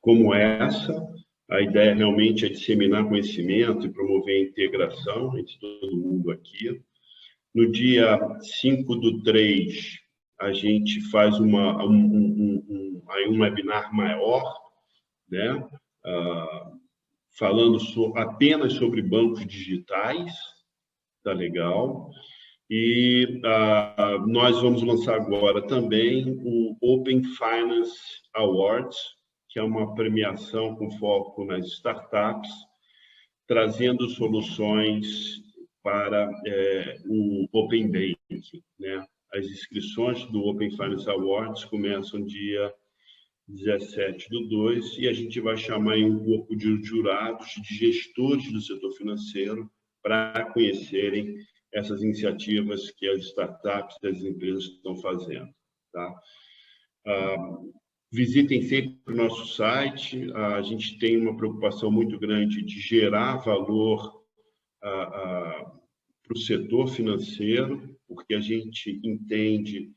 Speaker 1: Como essa. A ideia realmente é disseminar conhecimento e promover a integração entre todo mundo aqui. No dia 5/3, a gente faz um webinar maior, né? Falando apenas sobre bancos digitais, tá legal? E nós vamos lançar agora também o Open Finance Awards, que é uma premiação com foco nas startups, trazendo soluções para o Open Banking, né? As inscrições do Open Finance Awards começam dia 17/2 e a gente vai chamar aí um corpo de jurados, de gestores do setor financeiro, para conhecerem essas iniciativas que as startups e as empresas estão fazendo, tá? Visitem sempre o nosso site. A gente tem uma preocupação muito grande de gerar valor para o setor financeiro, porque a gente entende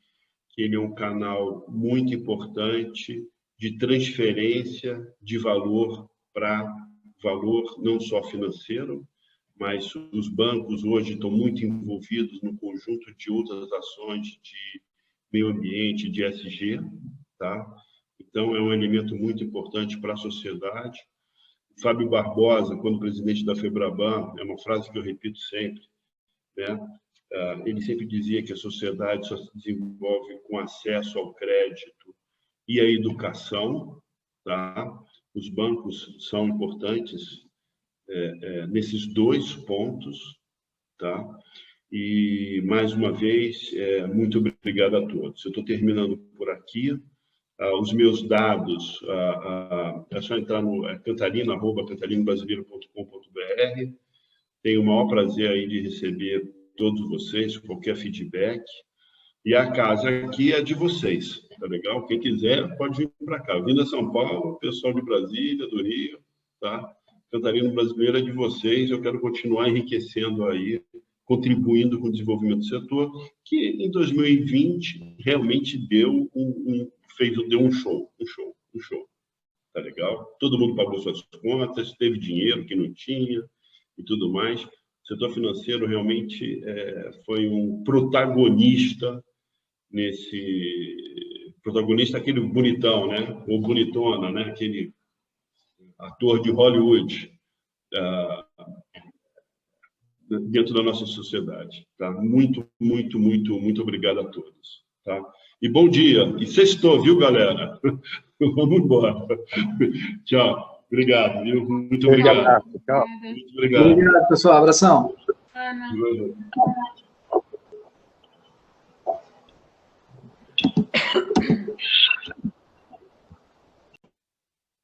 Speaker 1: que ele é um canal muito importante de transferência de valor para valor não só financeiro, mas os bancos hoje estão muito envolvidos no conjunto de outras ações de meio ambiente, de ESG, tá? Então, é um elemento muito importante para a sociedade. Fábio Barbosa, quando presidente da FEBRABAN, é uma frase que eu repito sempre, né? Ele sempre dizia que a sociedade só se desenvolve com acesso ao crédito e à educação, tá? Os bancos são importantes nesses dois pontos, tá? E, mais uma vez, muito obrigado a todos. Eu estou terminando por aqui. Os meus dados, é só entrar no cantarino@cantarinobrasileiro.com.br. Tenho o maior prazer aí de receber todos vocês, qualquer feedback. E a casa aqui é de vocês, tá legal? Quem quiser pode vir para cá. Vindo a São Paulo, pessoal de Brasília, do Rio, tá? Cantarino Brasileiro é de vocês. Eu quero continuar enriquecendo aí, contribuindo com o desenvolvimento do setor, que em 2020 realmente deu um show, tá legal? Todo mundo pagou suas contas, teve dinheiro que não tinha e tudo mais. O setor financeiro realmente foi um protagonista aquele bonitão, né? Ou bonitona, né? Aquele ator de Hollywood dentro da nossa sociedade, tá? Muito obrigado a todos, tá? E bom dia. E sextou, viu, galera? Vamos embora. Tchau. Obrigado, viu? Muito obrigado.
Speaker 6: Tchau.
Speaker 1: Muito obrigado.
Speaker 5: Obrigado, pessoal. Abração.